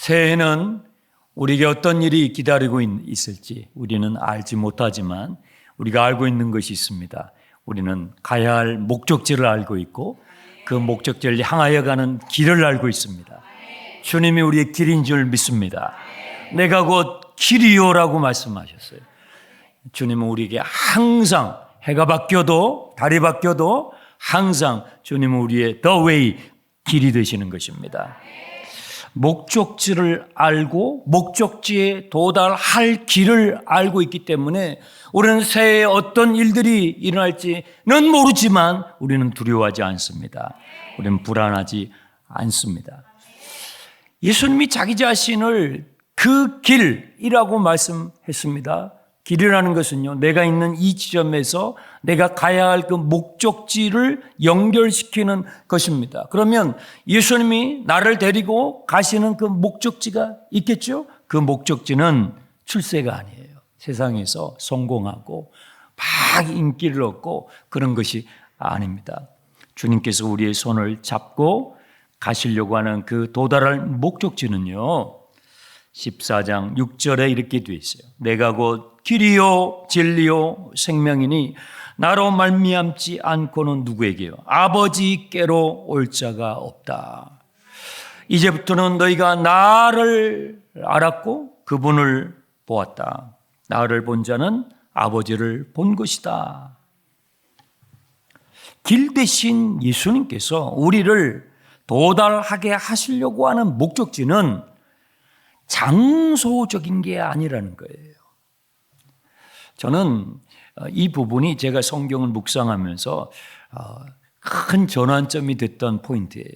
새해에는 우리에게 어떤 일이 기다리고 있을지 우리는 알지 못하지만 우리가 알고 있는 것이 있습니다. 우리는 가야 할 목적지를 알고 있고 그 목적지를 향하여 가는 길을 알고 있습니다. 주님이 우리의 길인 줄 믿습니다. 내가 곧 길이요라고 말씀하셨어요. 주님은 우리에게 항상 해가 바뀌어도 달이 바뀌어도 항상 주님은 우리의 the way, 길이 되시는 것입니다. 목적지를 알고 목적지에 도달할 길을 알고 있기 때문에 우리는 새해에 어떤 일들이 일어날지는 모르지만 우리는 두려워하지 않습니다. 우리는 불안하지 않습니다. 예수님이 자기 자신을 그 길이라고 말씀했습니다. 길이라는 것은요, 내가 있는 이 지점에서 내가 가야 할 그 목적지를 연결시키는 것입니다. 그러면 예수님이 나를 데리고 가시는 그 목적지가 있겠죠? 그 목적지는 출세가 아니에요. 세상에서 성공하고 막 인기를 얻고 그런 것이 아닙니다. 주님께서 우리의 손을 잡고 가시려고 하는 그 도달할 목적지는요, 14장 6절에 이렇게 되어 있어요. 내가 곧 길이요 진리요 생명이니 나로 말미암지 않고는 누구에게요? 아버지께로 올 자가 없다. 이제부터는 너희가 나를 알았고 그분을 보았다. 나를 본 자는 아버지를 본 것이다. 길 대신 예수님께서 우리를 도달하게 하시려고 하는 목적지는 장소적인 게 아니라는 거예요. 저는 이 부분이 제가 성경을 묵상하면서 큰 전환점이 됐던 포인트예요.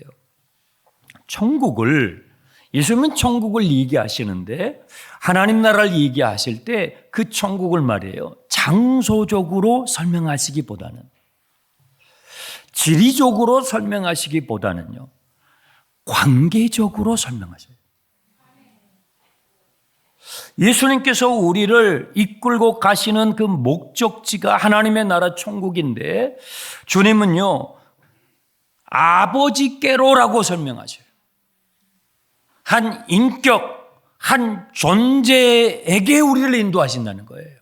예수님은 천국을 얘기하시는데 하나님 나라를 얘기하실 때 그 천국을 말이에요. 장소적으로 설명하시기보다는 지리적으로 설명하시기보다는요. 관계적으로 설명하셔요. 예수님께서 우리를 이끌고 가시는 그 목적지가 하나님의 나라 천국인데 주님은요, 아버지께로라고 설명하셔요. 한 인격, 한 존재에게 우리를 인도하신다는 거예요.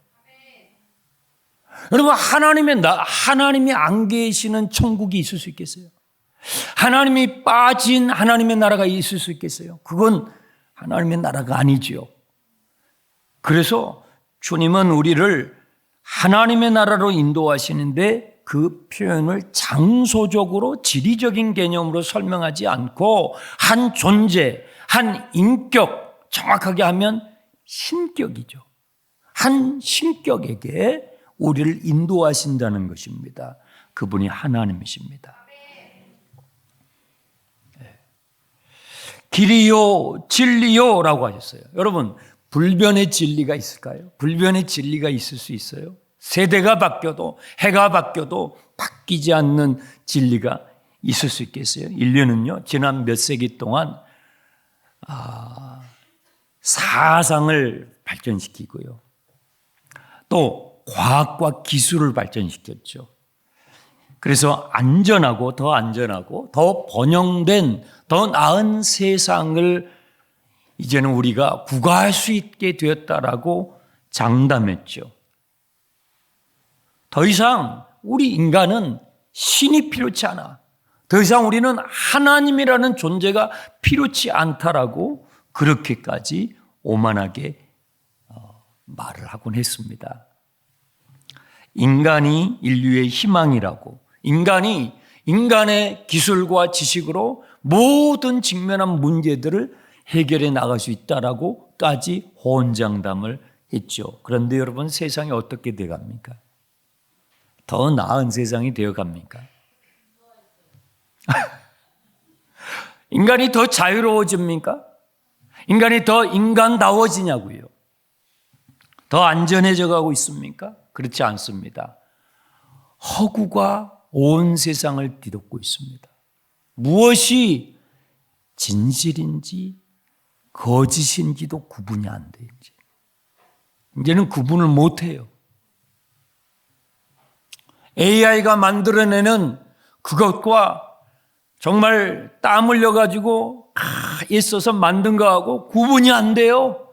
여러분, 하나님이 안 계시는 천국이 있을 수 있겠어요? 하나님이 빠진 하나님의 나라가 있을 수 있겠어요? 그건 하나님의 나라가 아니지요. 그래서 주님은 우리를 하나님의 나라로 인도하시는데 그 표현을 장소적으로 지리적인 개념으로 설명하지 않고 한 존재, 한 인격, 정확하게 하면 신격이죠. 한 신격에게 우리를 인도하신다는 것입니다. 그분이 하나님이십니다. 길이요 진리요 라고 하셨어요. 여러분, 불변의 진리가 있을까요? 불변의 진리가 있을 수 있어요? 세대가 바뀌어도 해가 바뀌어도 바뀌지 않는 진리가 있을 수 있겠어요? 인류는요, 지난 몇 세기 동안 사상을 발전시키고요, 또 과학과 기술을 발전시켰죠. 그래서 안전하고 더 번영된 더 나은 세상을 이제는 우리가 구가할 수 있게 되었다라고 장담했죠. 더 이상 우리 인간은 신이 필요치 않아. 더 이상 우리는 하나님이라는 존재가 필요치 않다라고 그렇게까지 오만하게 말을 하곤 했습니다. 인간이 인류의 희망이라고, 인간의 기술과 지식으로 모든 직면한 문제들을 해결해 나갈 수 있다라고까지 호언장담을 했죠. 그런데 여러분, 세상이 어떻게 되어갑니까? 더 나은 세상이 되어갑니까? 인간이 더 자유로워집니까? 인간이 더 인간다워지냐고요? 더 안전해져 가고 있습니까? 그렇지 않습니다. 허구가 온 세상을 뒤덮고 있습니다. 무엇이 진실인지 거짓인지도 구분이 안 돼. 이제는 구분을 못 해요. AI가 만들어내는 그것과 정말 땀 흘려가지고 있어서 만든 거하고 구분이 안 돼요.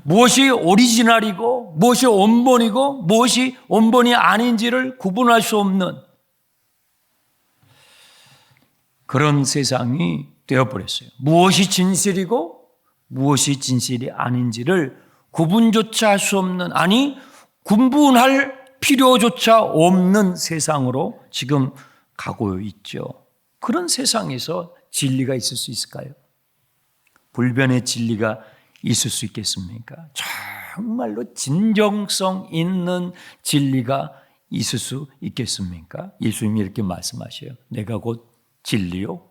무엇이 오리지널이고 무엇이 원본이고 무엇이 원본이 아닌지를 구분할 수 없는 그런 세상이 되어버렸어요. 무엇이 진실이고 무엇이 진실이 아닌지를 구분조차 할 수 없는, 아니 구분할 필요조차 없는 세상으로 지금 가고 있죠. 그런 세상에서 진리가 있을 수 있을까요? 불변의 진리가 있을 수 있겠습니까? 정말로 진정성 있는 진리가 있을 수 있겠습니까? 예수님이 이렇게 말씀하셔요. 내가 곧 진리요,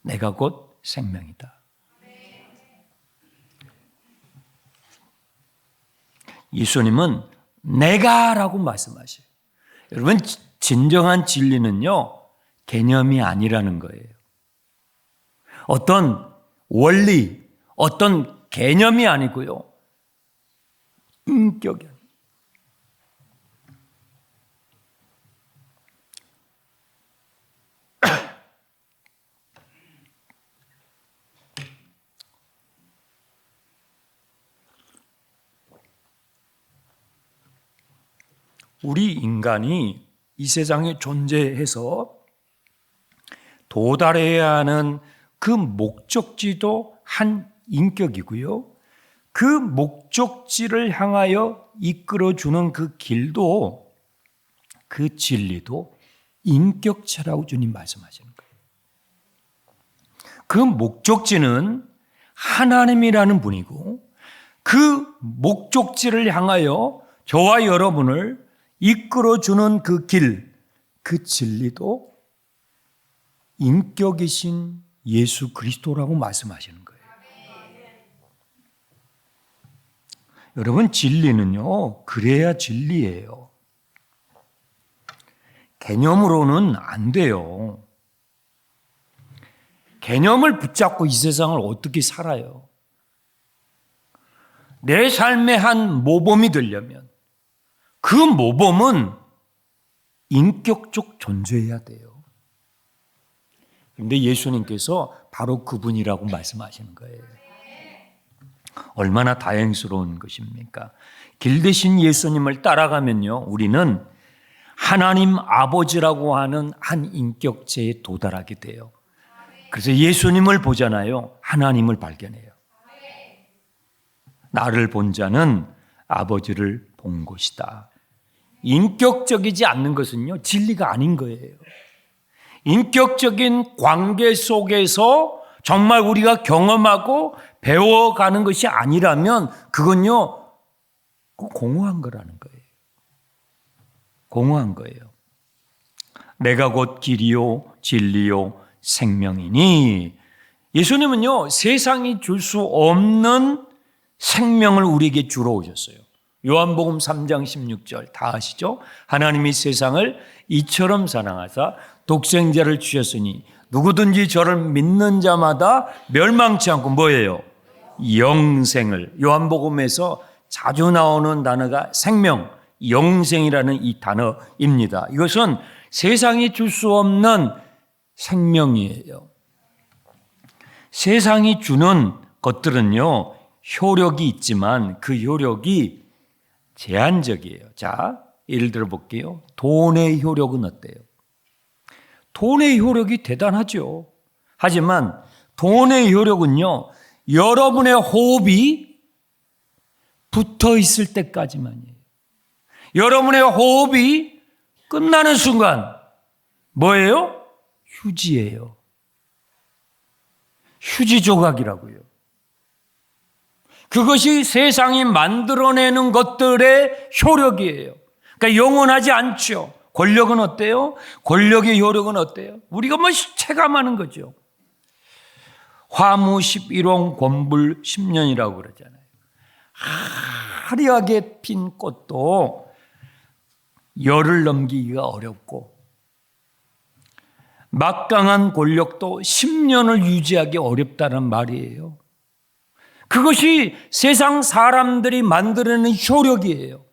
내가 곧 생명이다. 예수님은 내가라고 말씀하셔요. 여러분, 진정한 진리는요, 개념이 아니라는 거예요. 어떤 원리, 어떤 개념이 아니고요, 인격이 아니에요. 우리 인간이 이 세상에 존재해서 도달해야 하는 그 목적지도 한 인격이고요. 그 목적지를 향하여 이끌어주는 그 길도, 그 진리도 인격체라고 주님 말씀하시는 거예요. 그 목적지는 하나님이라는 분이고 그 목적지를 향하여 저와 여러분을 이끌어주는 그 길, 그 진리도 인격이신 예수 그리스도라고 말씀하시는 거예요. 여러분, 진리는요, 그래야 진리예요. 개념으로는 안 돼요. 개념을 붙잡고 이 세상을 어떻게 살아요? 내 삶의 한 모범이 되려면 그 모범은 인격적 존재해야 돼요. 그런데 예수님께서 바로 그분이라고 말씀하시는 거예요. 얼마나 다행스러운 것입니까? 길 대신 예수님을 따라가면요, 우리는 하나님 아버지라고 하는 한 인격체에 도달하게 돼요. 그래서 예수님을 보잖아요. 하나님을 발견해요. 나를 본 자는 아버지를 본 것이다. 인격적이지 않는 것은요, 진리가 아닌 거예요. 인격적인 관계 속에서 정말 우리가 경험하고 배워가는 것이 아니라면 그건요, 공허한 거라는 거예요. 공허한 거예요. 내가 곧 길이요 진리요 생명이니, 예수님은요, 세상이 줄 수 없는 생명을 우리에게 주러 오셨어요. 요한복음 3장 16절 다 아시죠? 하나님이 세상을 이처럼 사랑하사 독생자를 주셨으니 누구든지 저를 믿는 자마다 멸망치 않고 뭐예요? 영생을. 요한복음에서 자주 나오는 단어가 생명, 영생이라는 이 단어입니다. 이것은 세상이 줄 수 없는 생명이에요. 세상이 주는 것들은요, 효력이 있지만 그 효력이 제한적이에요. 자, 예를 들어 볼게요. 돈의 효력은 어때요? 돈의 효력이 대단하죠. 하지만 돈의 효력은요, 여러분의 호흡이 붙어 있을 때까지만이에요. 여러분의 호흡이 끝나는 순간 뭐예요? 휴지예요. 휴지 조각이라고요. 그것이 세상이 만들어내는 것들의 효력이에요. 그러니까 영원하지 않죠. 권력은 어때요? 권력의 효력은 어때요? 우리가 뭐 체감하는 거죠. 화무 11홍 권불 10년이라고 그러잖아요. 화려하게 핀 꽃도 열을 넘기기가 어렵고 막강한 권력도 10년을 유지하기 어렵다는 말이에요. 그것이 세상 사람들이 만들어내는 효력이에요.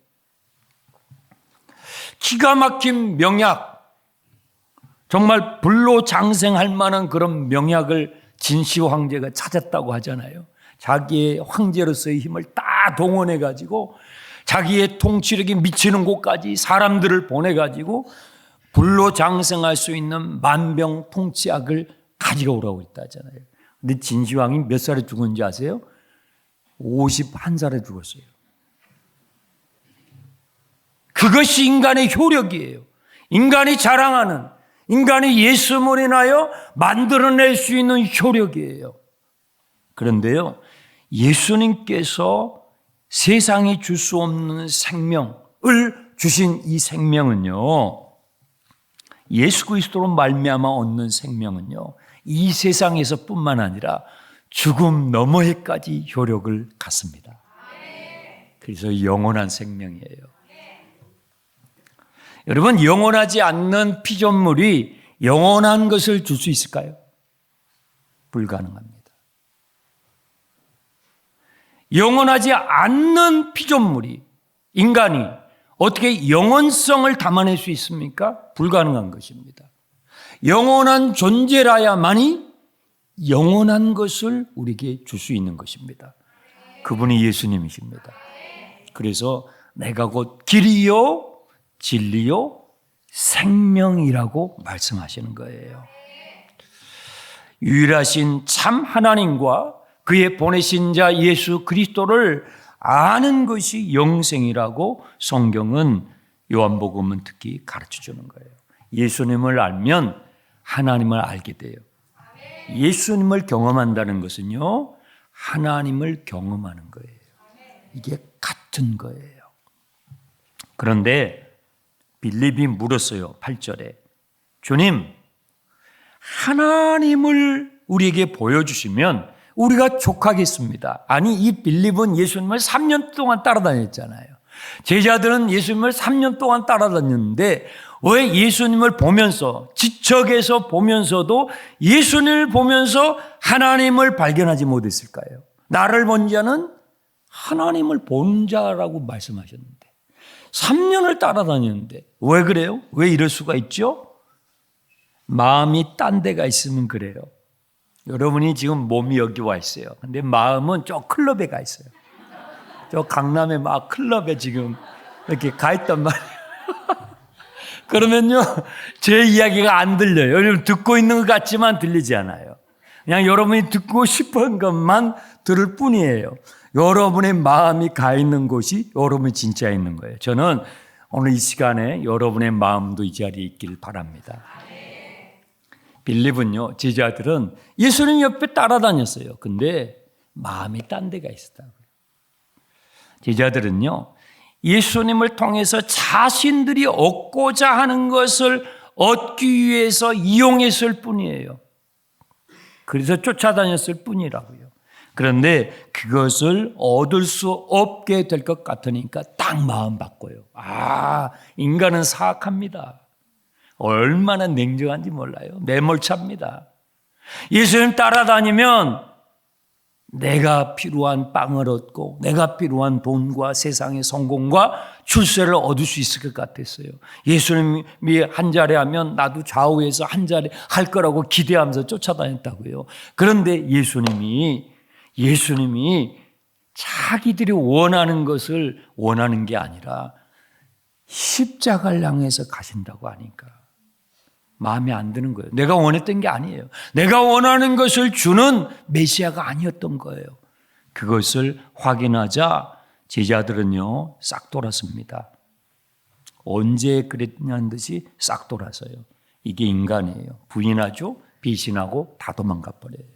기가 막힌 명약, 정말 불로 장생할 만한 그런 명약을 진시 황제가 찾았다고 하잖아요. 자기의 황제로서의 힘을 다 동원해 가지고 자기의 통치력이 미치는 곳까지 사람들을 보내 가지고 불로 장생할 수 있는 만병 통치약을 가져오라고 했다잖아요. 근데 진시황이 몇 살에 죽었는지 아세요? 51살에 죽었어요. 그것이 인간의 효력이에요. 인간이 자랑하는, 인간이 예수님을 인하여 만들어낼 수 있는 효력이에요. 그런데요, 예수님께서 세상이 줄 수 없는 생명을 주신 이 생명은요, 예수 그리스도로 말미암아 얻는 생명은요, 이 세상에서 뿐만 아니라 죽음 너머에까지 효력을 갖습니다. 그래서 영원한 생명이에요. 여러분, 영원하지 않는 피조물이 영원한 것을 줄 수 있을까요? 불가능합니다. 영원하지 않는 피조물이, 인간이 어떻게 영원성을 담아낼 수 있습니까? 불가능한 것입니다. 영원한 존재라야만이 영원한 것을 우리에게 줄 수 있는 것입니다. 그분이 예수님이십니다. 그래서 내가 곧 길이요 진리요 생명이라고 말씀하시는 거예요. 유일하신 참 하나님과 그의 보내신 자 예수 그리스도를 아는 것이 영생이라고 성경은, 요한복음은 특히 가르쳐 주는 거예요. 예수님을 알면 하나님을 알게 돼요. 예수님을 경험한다는 것은요, 하나님을 경험하는 거예요. 이게 같은 거예요. 그런데 빌립이 물었어요. 8절에. 주님, 하나님을 우리에게 보여주시면 우리가 족하겠습니다. 아니, 이 빌립은 예수님을 3년 동안 따라다녔잖아요. 제자들은 예수님을 3년 동안 따라다녔는데 왜 예수님을 보면서, 지척에서 보면서도 예수님을 보면서 하나님을 발견하지 못했을까요? 나를 본 자는 하나님을 본 자라고 말씀하셨는데 3년을 따라다녔는데 왜 그래요? 왜 이럴 수가 있죠? 마음이 딴 데가 있으면 그래요. 여러분이 지금 몸이 여기 와 있어요. 근데 마음은 저 클럽에 가 있어요. 저 강남에 막 클럽에 지금 이렇게 가 있단 말이에요. 그러면요, 제 이야기가 안 들려요. 여러분 듣고 있는 것 같지만 들리지 않아요. 그냥 여러분이 듣고 싶은 것만 들을 뿐이에요. 여러분의 마음이 가 있는 곳이 여러분이 진짜 있는 거예요. 저는 오늘 이 시간에 여러분의 마음도 이 자리에 있길 바랍니다. 빌립은요, 제자들은 예수님 옆에 따라다녔어요. 근데 마음이 딴 데가 있었다고요. 제자들은요, 예수님을 통해서 자신들이 얻고자 하는 것을 얻기 위해서 이용했을 뿐이에요. 그래서 쫓아다녔을 뿐이라고요. 그런데 그것을 얻을 수 없게 될 것 같으니까 딱 마음 바꿔요. 아, 인간은 사악합니다. 얼마나 냉정한지 몰라요. 매몰차입니다. 예수님 따라다니면 내가 필요한 빵을 얻고 내가 필요한 돈과 세상의 성공과 출세를 얻을 수 있을 것 같았어요. 예수님이 한 자리 하면 나도 좌우에서 한 자리 할 거라고 기대하면서 쫓아다녔다고요. 그런데 예수님이 자기들이 원하는 것을 원하는 게 아니라 십자가를 향해서 가신다고 하니까 마음에 안 드는 거예요. 내가 원했던 게 아니에요. 내가 원하는 것을 주는 메시아가 아니었던 거예요. 그것을 확인하자 제자들은요, 싹 돌았습니다. 언제 그랬냐는 듯이 싹 돌아서요. 이게 인간이에요. 부인하죠, 배신하고 다 도망가 버려요.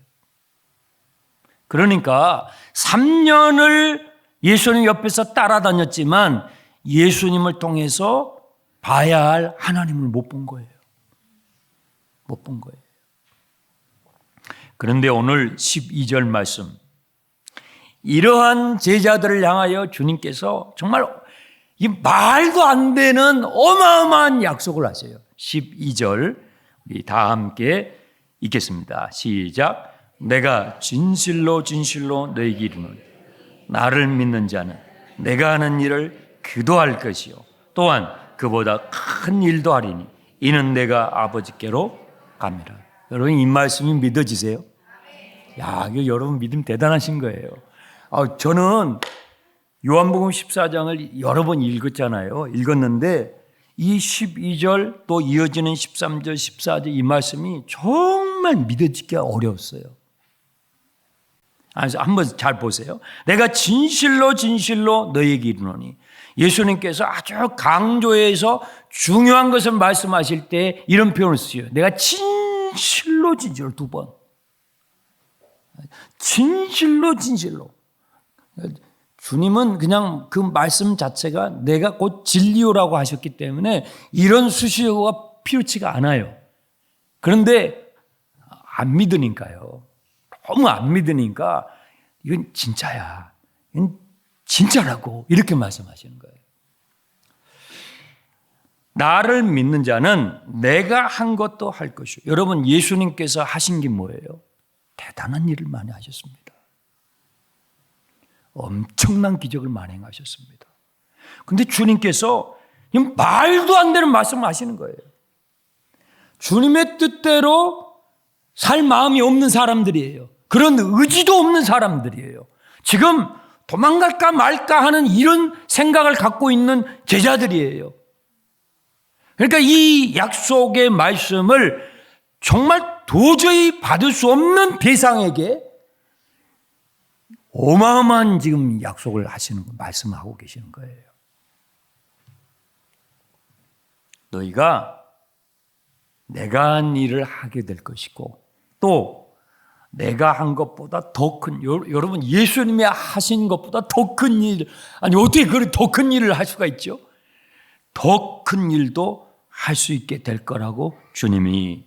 그러니까 3년을 예수님 옆에서 따라다녔지만 예수님을 통해서 봐야 할 하나님을 못 본 거예요. 못 본 거예요. 그런데 오늘 12절 말씀, 이러한 제자들을 향하여 주님께서 정말 이 말도 안 되는 어마어마한 약속을 하세요. 12절 우리 다 함께 읽겠습니다. 시작. 내가 진실로 진실로 너희에게 이르노니 나를 믿는 자는 내가 하는 일을 그도 할 것이요 또한 그보다 큰 일도 하리니 이는 내가 아버지께로 갑니다. 여러분 이 말씀이 믿어지세요? 야, 이거 여러분 믿음 대단하신 거예요. 저는 요한복음 14장을 여러 번 읽었는데 이 12절 또 이어지는 13절, 14절 이 말씀이 정말 믿어지기가 어려웠어요. 그래서 한번 잘 보세요. 내가 진실로 진실로 너희에게 이르노니, 예수님께서 아주 강조해서 중요한 것을 말씀하실 때 이런 표현을 쓰요. 내가 진실로 진실로 두 번. 진실로 진실로. 주님은 그냥 그 말씀 자체가 내가 곧 진리요라고 하셨기 때문에 이런 수식어가 필요치가 않아요. 그런데 안 믿으니까요. 너무 안 믿으니까 이건 진짜야. 이건 진짜라고 이렇게 말씀하시는 거예요. 나를 믿는 자는 내가 한 것도 할 것이요. 여러분 예수님께서 하신 게 뭐예요? 대단한 일을 많이 하셨습니다. 엄청난 기적을 만행하셨습니다. 그런데 주님께서 말도 안 되는 말씀을 하시는 거예요. 주님의 뜻대로 살 마음이 없는 사람들이에요. 그런 의지도 없는 사람들이에요. 지금 도망갈까 말까 하는 이런 생각을 갖고 있는 제자들이에요. 그러니까 이 약속의 말씀을 정말 도저히 받을 수 없는 대상에게 어마어마한 지금 약속을 하시는 거, 말씀하고 계시는 거예요. 너희가 내가 한 일을 하게 될 것이고 또 내가 한 것보다 더 큰, 여러분 예수님이 하신 것보다 더 큰 일, 아니 어떻게 그런 더 큰 일을 할 수가 있죠? 더 큰 일도 할 수 있게 될 거라고 주님이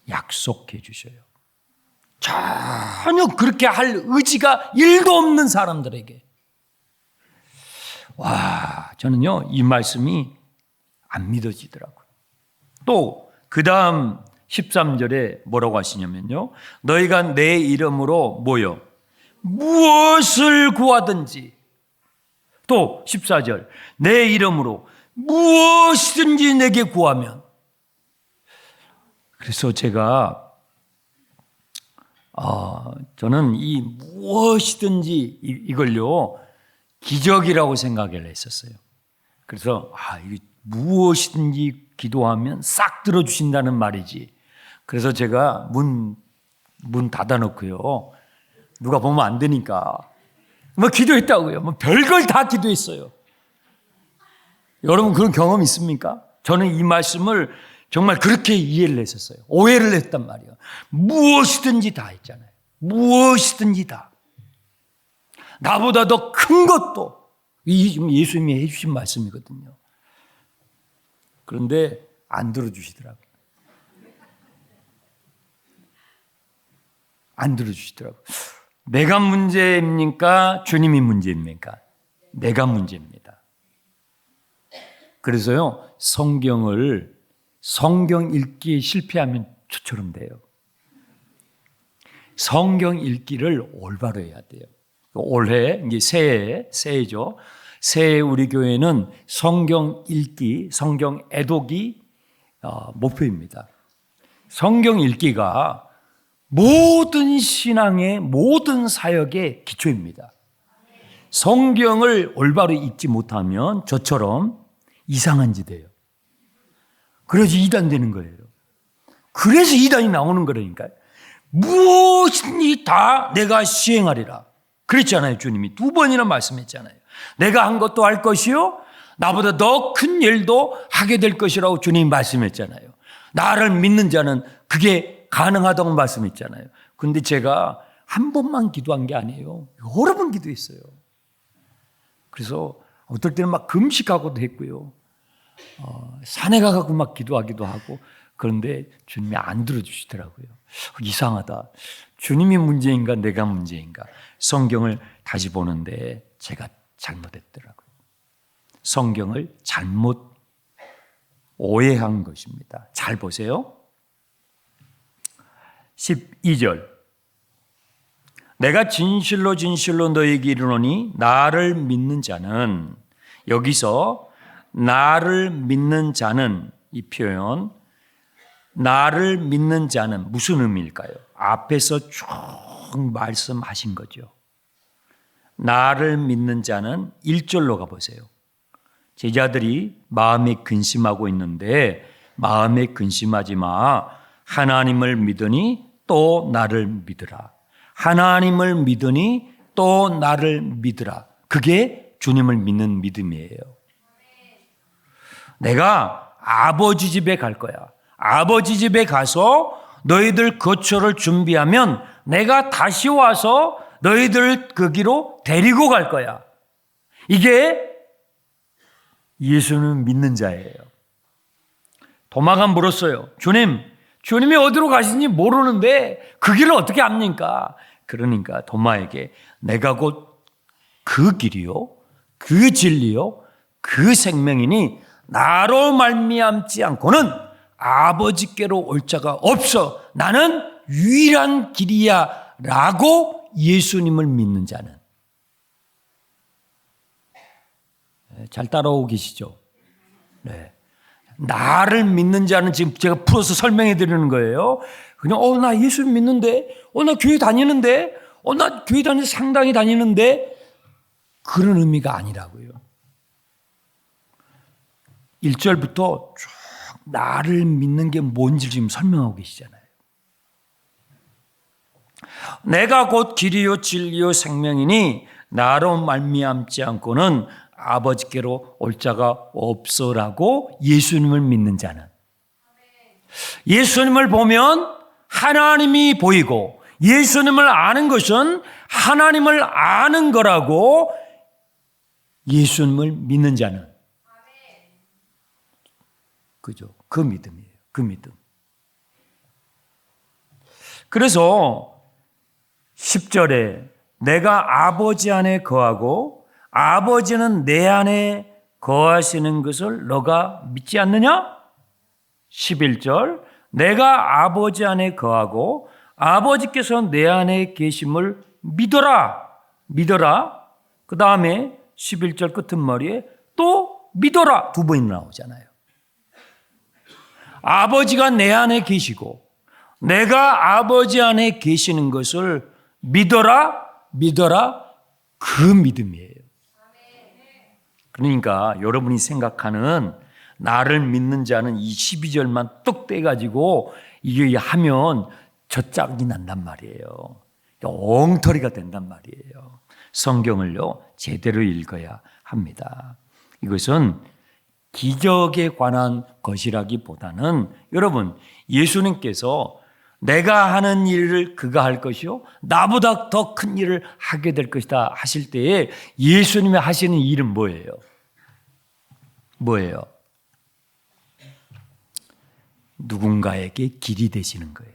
약속해 주셔요. 전혀 그렇게 할 의지가 1도 없는 사람들에게. 와, 저는요 이 말씀이 안 믿어지더라고요. 또 그 다음 13절에 뭐라고 하시냐면요, 너희가 내 이름으로 뭐요? 무엇을 구하든지. 또 14절, 내 이름으로 무엇이든지 내게 구하면. 그래서 제가 저는 이 무엇이든지 이걸요 기적이라고 생각을 했었어요. 그래서 이게 무엇이든지 기도하면 싹 들어주신다는 말이지. 그래서 제가 문 닫아놓고요, 누가 보면 안 되니까 뭐 기도했다고요. 뭐 별걸 다 기도했어요. 여러분 그런 경험 있습니까? 저는 이 말씀을 정말 그렇게 이해를 했었어요. 오해를 했단 말이에요. 무엇이든지 다 했잖아요. 무엇이든지 다. 나보다 더 큰 것도. 이 예수님이 해주신 말씀이거든요. 그런데 안 들어주시더라고요. 안 들어주시더라고요. 내가 문제입니까? 주님이 문제입니까? 내가 문제입니다. 그래서요, 성경 읽기에 실패하면 저처럼 돼요. 성경 읽기를 올바로 해야 돼요. 올해, 이제 새해죠. 새해 우리 교회는 성경 읽기, 성경 애독이 목표입니다. 성경 읽기가 모든 신앙의 모든 사역의 기초입니다. 성경을 올바로 읽지 못하면 저처럼 이상한 짓 해요. 그래서 이단 되는 거예요. 그래서 이단이 나오는 거라니까요. 무엇이든지 다 내가 시행하리라. 그랬잖아요. 주님이 2번이나 말씀했잖아요. 내가 한 것도 할 것이요, 나보다 더 큰 일도 하게 될 것이라고 주님이 말씀했잖아요. 나를 믿는 자는 그게 가능하다고 말씀했잖아요. 그런데 제가 한 번만 기도한 게 아니에요. 여러 번 기도했어요. 그래서 어떨 때는 막 금식하고도 했고요. 산에 가서 막 기도하기도 하고. 그런데 주님이 안 들어주시더라고요. 이상하다. 주님이 문제인가 내가 문제인가. 성경을 다시 보는데 제가 잘못했더라고요. 성경을 잘못 오해한 것입니다. 잘 보세요. 12절, 내가 진실로 진실로 너희에게 이르노니 나를 믿는 자는, 여기서 나를 믿는 자는 이 표현 나를 믿는 자는 무슨 의미일까요? 앞에서 쭉 말씀하신 거죠. 나를 믿는 자는 1절로 가보세요. 제자들이 마음에 근심하고 있는데 마음에 근심하지 마. 하나님을 믿으니 또 나를 믿으라. 하나님을 믿으니 또 나를 믿으라. 그게 주님을 믿는 믿음이에요. 내가 아버지 집에 갈 거야. 아버지 집에 가서 너희들 거처를 준비하면 내가 다시 와서 너희들 거기로 데리고 갈 거야. 이게 예수는 믿는 자예요. 도마가 물었어요. 주님이 어디로 가시는지 모르는데 그 길을 어떻게 압니까? 그러니까 도마에게 내가 곧 그 길이요, 그 진리요, 그 생명이니 나로 말미암지 않고는 아버지께로 올 자가 없어. 나는 유일한 길이야 라고 예수님을 믿는 자는. 잘 따라오고 계시죠? 네. 나를 믿는 자는 지금 제가 풀어서 설명해 드리는 거예요. 그냥 나 예수 믿는데, 나 교회 다니는데, 나 교회 다니는데 상당히 다니는데 그런 의미가 아니라고요. 1절부터 쭉 나를 믿는 게 뭔지 지금 설명하고 계시잖아요. 내가 곧 길이요 진리요 생명이니 나로 말미암지 않고는 아버지께로 올 자가 없어라고 예수님을 믿는 자는. 예수님을 보면 하나님이 보이고 예수님을 아는 것은 하나님을 아는 거라고 예수님을 믿는 자는. 그죠? 그 믿음이에요. 그 믿음. 그래서 10절에 내가 아버지 안에 거하고 아버지는 내 안에 거하시는 것을 너가 믿지 않느냐? 11절 내가 아버지 안에 거하고 아버지께서 내 안에 계심을 믿어라. 그 다음에 11절 끝머리에 또 믿어라. 두 번이나 나오잖아요. 아버지가 내 안에 계시고 내가 아버지 안에 계시는 것을 믿어라. 그 믿음이에요. 그러니까 여러분이 생각하는 나를 믿는 자는 이 12절만 뚝 떼가지고 이게 하면 젖짝이 난단 말이에요. 엉터리가 된단 말이에요. 성경을요 제대로 읽어야 합니다. 이것은 기적에 관한 것이라기보다는 여러분 예수님께서 내가 하는 일을 그가 할 것이요 나보다 더 큰 일을 하게 될 것이다 하실 때에 예수님이 하시는 일은 뭐예요? 누군가에게 길이 되시는 거예요.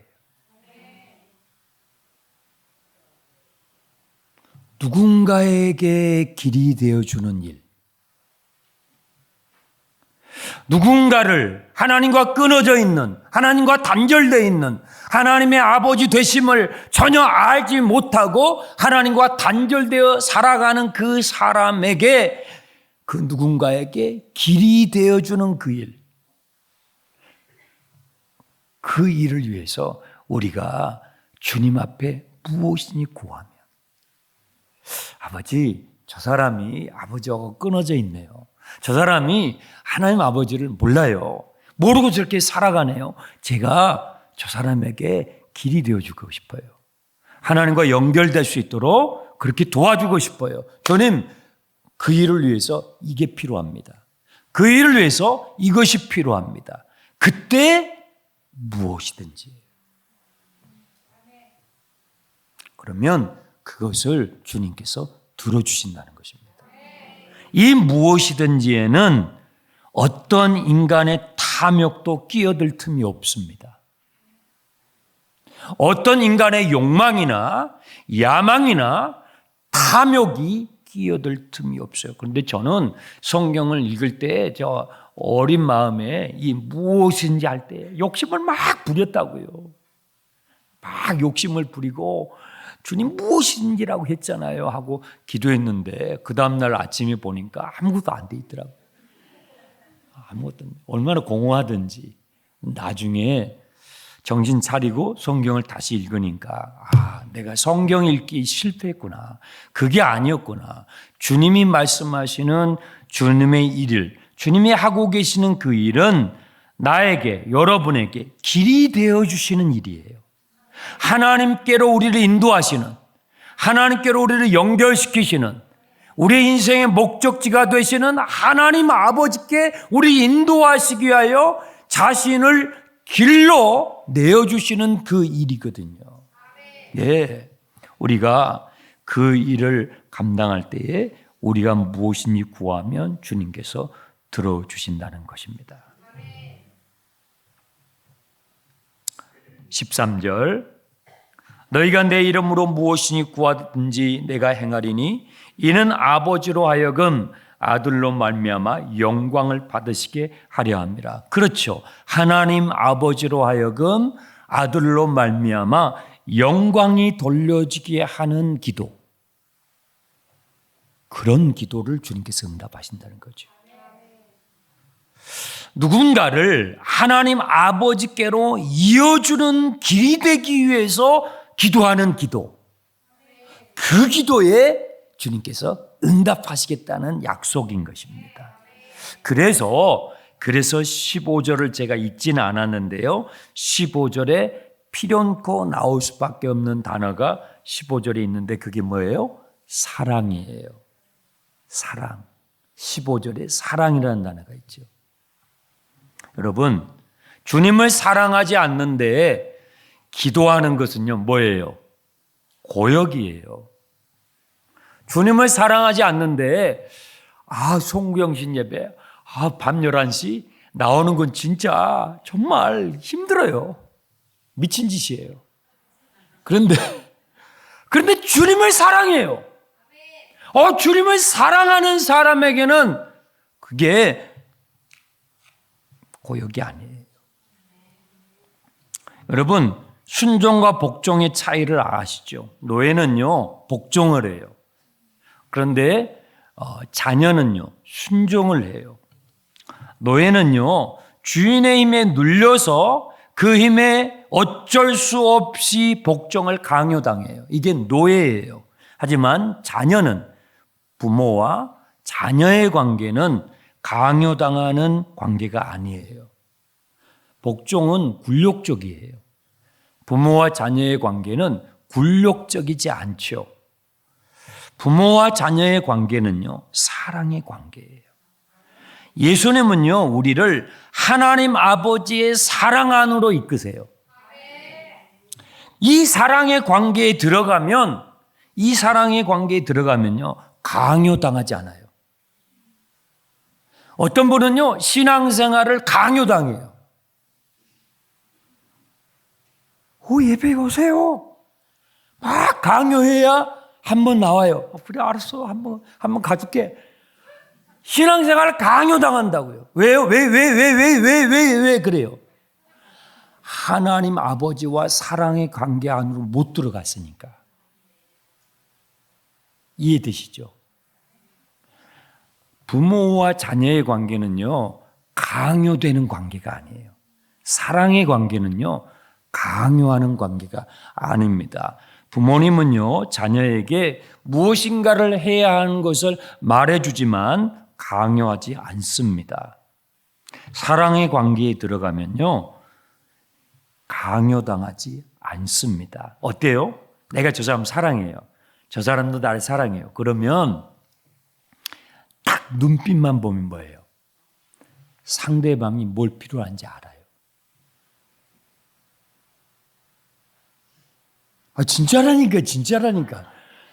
누군가에게 길이 되어주는 일. 누군가를 하나님과 끊어져 있는, 하나님과 단절되어 있는, 하나님의 아버지 되심을 전혀 알지 못하고 하나님과 단절되어 살아가는 그 사람에게, 그 누군가에게 길이 되어주는 그 일. 그 일을 위해서 우리가 주님 앞에 무엇이니 구하면, 아버지, 저 사람이 아버지하고 끊어져 있네요. 저 사람이 하나님 아버지를 몰라요. 모르고 저렇게 살아가네요. 제가 저 사람에게 길이 되어주고 싶어요. 하나님과 연결될 수 있도록 그렇게 도와주고 싶어요. 주님, 그 일을 위해서 이게 필요합니다. 그 일을 위해서 이것이 필요합니다. 그때 무엇이든지. 그러면 그것을 주님께서 들어주신다는 것입니다. 이 무엇이든지에는 어떤 인간의 탐욕도 끼어들 틈이 없습니다. 어떤 인간의 욕망이나 야망이나 탐욕이 끼어들 틈이 없어요. 그런데 저는 성경을 읽을 때 저 어린 마음에 이 무엇인지 할 때 욕심을 막 부렸다고요. 막 욕심을 부리고 주님 무엇인지라고 했잖아요 하고 기도했는데 그 다음날 아침에 보니까 아무것도 안 돼 있더라고요. 아무것도 얼마나 공허하든지 나중에 정신 차리고 성경을 다시 읽으니까 내가 성경 읽기 실패했구나. 그게 아니었구나. 주님이 말씀하시는 주님의 일을, 주님이 하고 계시는 그 일은 나에게, 여러분에게 길이 되어주시는 일이에요. 하나님께로 우리를 인도하시는, 하나님께로 우리를 연결시키시는, 우리 인생의 목적지가 되시는 하나님 아버지께 우리 인도하시기 위하여 자신을 길로 내어주시는 그 일이거든요. 예, 우리가 그 일을 감당할 때에 우리가 무엇이니 구하면 주님께서 들어주신다는 것입니다. 13절, 너희가 내 이름으로 무엇이니 구하든지 내가 행하리니 이는 아버지로 하여금 아들로 말미암아 영광을 받으시게 하려 함이라. 그렇죠. 하나님 아버지로 하여금 아들로 말미암아 영광이 돌려지게 하는 기도, 그런 기도를 주님께서 응답하신다는 거죠. 누군가를 하나님 아버지께로 이어주는 길이 되기 위해서 기도하는 기도, 그 기도에 주님께서 응답하시겠다는 약속인 것입니다. 그래서 15절을 제가 읽지는 않았는데요. 15절에 필연코 나올 수밖에 없는 단어가 15절에 있는데 그게 뭐예요? 사랑이에요. 사랑. 15절에 사랑이라는 단어가 있죠. 여러분, 주님을 사랑하지 않는데 기도하는 것은요, 뭐예요? 고역이에요. 주님을 사랑하지 않는데 송구영신 예배 밤 11시 나오는 건 진짜 정말 힘들어요. 미친 짓이에요. 그런데 주님을 사랑해요. 주님을 사랑하는 사람에게는 그게 고역이 아니에요. 여러분, 순종과 복종의 차이를 아시죠? 노예는요, 복종을 해요. 그런데 자녀는요, 순종을 해요. 노예는요, 주인의 힘에 눌려서 그 힘에 어쩔 수 없이 복종을 강요당해요. 이게 노예예요. 하지만 자녀는, 부모와 자녀의 관계는 강요당하는 관계가 아니에요. 복종은 굴욕적이에요. 부모와 자녀의 관계는 굴욕적이지 않죠. 부모와 자녀의 관계는요, 사랑의 관계예요. 예수님은요, 우리를 하나님 아버지의 사랑 안으로 이끄세요. 이 사랑의 관계에 들어가면요, 강요당하지 않아요. 어떤 분은요, 신앙생활을 강요당해요. 예배 오세요. 막 강요해야 한번 나와요. 그래, 알았어. 한번 가줄게. 신앙생활을 강요당한다고요. 왜요? 왜 그래요? 하나님 아버지와 사랑의 관계 안으로 못 들어갔으니까. 이해되시죠? 부모와 자녀의 관계는요, 강요되는 관계가 아니에요. 사랑의 관계는요, 강요하는 관계가 아닙니다. 부모님은요, 자녀에게 무엇인가를 해야 하는 것을 말해주지만 강요하지 않습니다. 사랑의 관계에 들어가면요, 강요당하지 않습니다. 어때요? 내가 저 사람 사랑해요. 저 사람도 나를 사랑해요. 그러면 딱 눈빛만 보면 뭐예요? 상대방이 뭘 필요한지 알아요. 진짜라니까.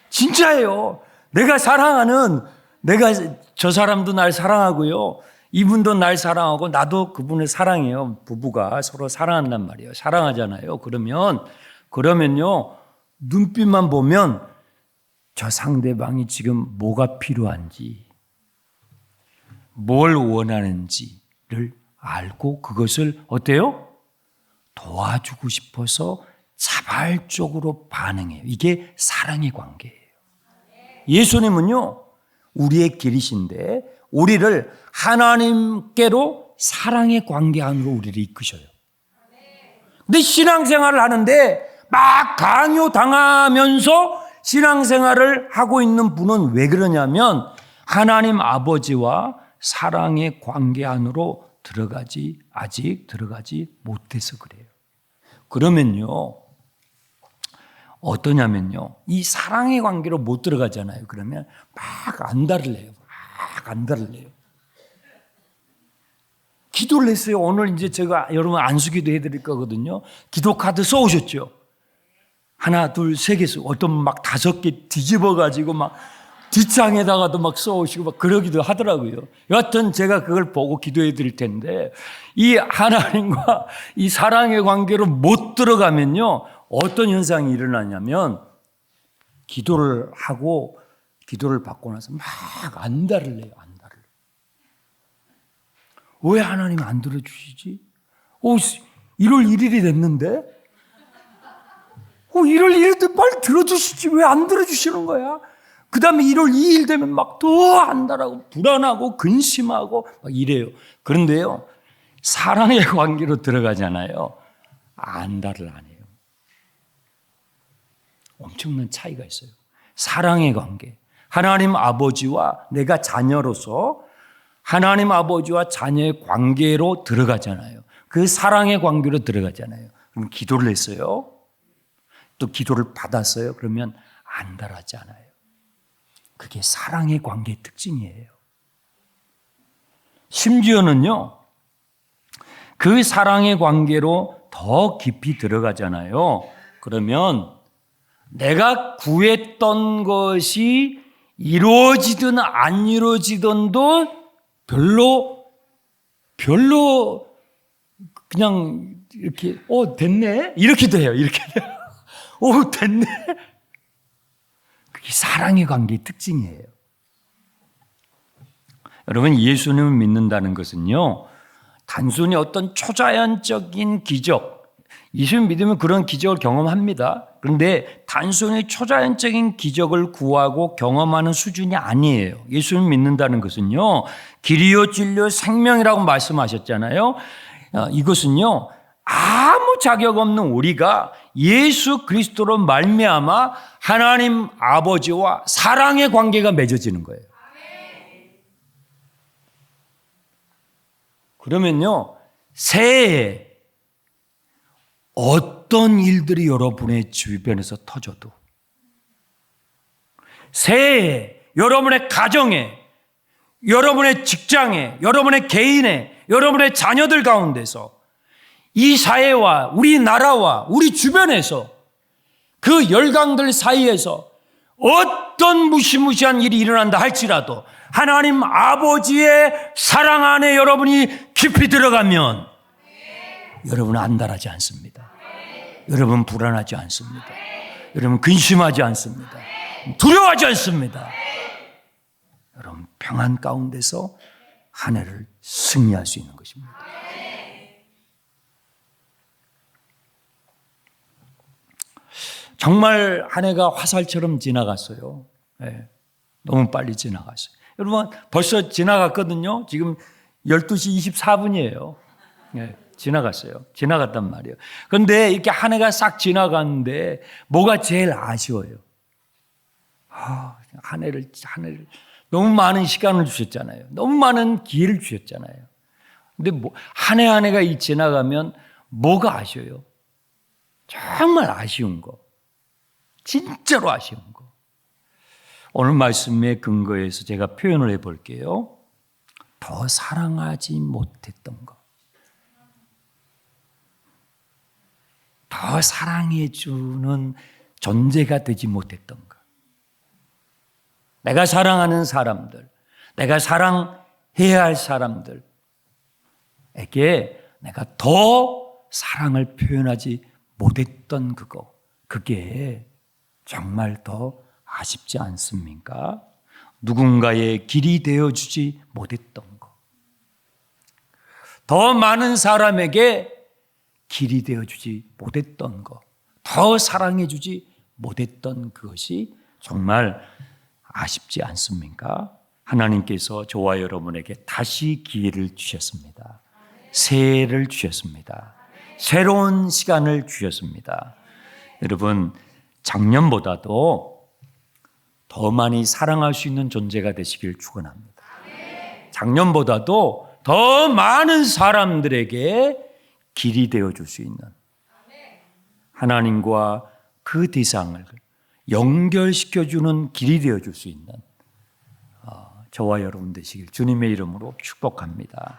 진짜예요. 내가 저 사람도 날 사랑하고요. 이분도 날 사랑하고 나도 그분을 사랑해요. 부부가 서로 사랑한단 말이에요. 사랑하잖아요. 그러면요, 눈빛만 보면 저 상대방이 지금 뭐가 필요한지, 뭘 원하는지를 알고 그것을 어때요? 도와주고 싶어서 자발적으로 반응해요. 이게 사랑의 관계예요. 예수님은요, 우리의 길이신데 우리를 하나님께로 사랑의 관계 안으로 우리를 이끄셔요. 근데 신앙생활을 하는데 막 강요당하면서 신앙생활을 하고 있는 분은 왜 그러냐면 하나님 아버지와 사랑의 관계 안으로 아직 들어가지 못해서 그래요. 그러면요, 어떠냐면요, 이 사랑의 관계로 못 들어가잖아요. 그러면 막 안달을 내요. 기도를 했어요. 오늘 이제 제가 여러분 안수기도 해드릴 거거든요. 기도 카드 써오셨죠? 하나, 둘, 세 개 쓰고, 어떤 막 5개 뒤집어가지고 막 뒷장에다가도 막 써오시고 막 그러기도 하더라고요. 여하튼 제가 그걸 보고 기도해 드릴 텐데, 이 하나님과 이 사랑의 관계로 못 들어가면요, 어떤 현상이 일어나냐면, 기도를 받고 나서 막 안달을 내요. 왜 하나님 안 들어주시지? 1월 1일이 됐는데? 1월 1일 때 빨리 들어주시지. 왜 안 들어주시는 거야? 그 다음에 1월 2일 되면 막 더 안달하고 불안하고 근심하고 막 이래요. 그런데요, 사랑의 관계로 들어가잖아요. 안달을 안 해요. 엄청난 차이가 있어요. 사랑의 관계. 하나님 아버지와 내가 자녀로서 하나님 아버지와 자녀의 관계로 들어가잖아요. 그 사랑의 관계로 들어가잖아요. 그럼 기도를 했어요. 또 기도를 받았어요. 그러면 안달하지 않아요. 그게 사랑의 관계의 특징이에요. 심지어는요, 그 사랑의 관계로 더 깊이 들어가잖아요. 그러면 내가 구했던 것이 이루어지든 안 이루어지든도 별로 그냥 이렇게 됐네? 이렇게 돼요. 됐네? 그게 사랑의 관계의 특징이에요. 여러분, 예수님을 믿는다는 것은요, 단순히 어떤 초자연적인 기적, 예수님 믿으면 그런 기적을 경험합니다. 그런데 단순히 초자연적인 기적을 구하고 경험하는 수준이 아니에요. 예수님 믿는다는 것은요, 길이요 진리요 생명이라고 말씀하셨잖아요. 이것은요, 아무 자격 없는 우리가 예수 그리스도로 말미암아 하나님 아버지와 사랑의 관계가 맺어지는 거예요. 그러면요, 새해에 어떤 일들이 여러분의 주변에서 터져도, 새해에 여러분의 가정에, 여러분의 직장에, 여러분의 개인에, 여러분의 자녀들 가운데서, 이 사회와 우리나라와 우리 주변에서, 그 열강들 사이에서 어떤 무시무시한 일이 일어난다 할지라도 하나님 아버지의 사랑 안에 여러분이 깊이 들어가면 여러분은 안달하지 않습니다. 여러분 불안하지 않습니다. 여러분 근심하지 않습니다. 두려워하지 않습니다. 여러분 평안 가운데서 한 해를 승리할 수 있는 것입니다. 정말 한 해가 화살처럼 지나갔어요. 네, 너무 빨리 지나갔어요. 여러분 벌써 지나갔거든요. 지금 12시 24분이에요. 네, 지나갔어요. 지나갔단 말이에요. 그런데 이렇게 한 해가 싹 지나갔는데 뭐가 제일 아쉬워요? 한 해를 너무 많은 시간을 주셨잖아요. 너무 많은 기회를 주셨잖아요. 근데 한 해 한 해가 지나가면 뭐가 아쉬워요? 정말 아쉬운 거. 진짜로 아쉬운 거. 오늘 말씀의 근거에서 제가 표현을 해볼게요. 더 사랑하지 못했던 거. 더 사랑해주는 존재가 되지 못했던 것. 내가 사랑하는 사람들, 내가 사랑해야 할 사람들에게 내가 더 사랑을 표현하지 못했던 그거, 그게 정말 더 아쉽지 않습니까? 누군가의 길이 되어주지 못했던 것. 더 많은 사람에게 길이 되어주지 못했던 것, 더 사랑해주지 못했던 그것이 정말 아쉽지 않습니까? 하나님께서 저와 여러분에게 다시 기회를 주셨습니다. 새해를 주셨습니다. 새로운 시간을 주셨습니다. 여러분, 작년보다도 더 많이 사랑할 수 있는 존재가 되시길 축원합니다. 작년보다도 더 많은 사람들에게 길이 되어줄 수 있는, 하나님과 그 대상을 연결시켜주는 길이 되어줄 수 있는 저와 여러분 되시길 주님의 이름으로 축복합니다.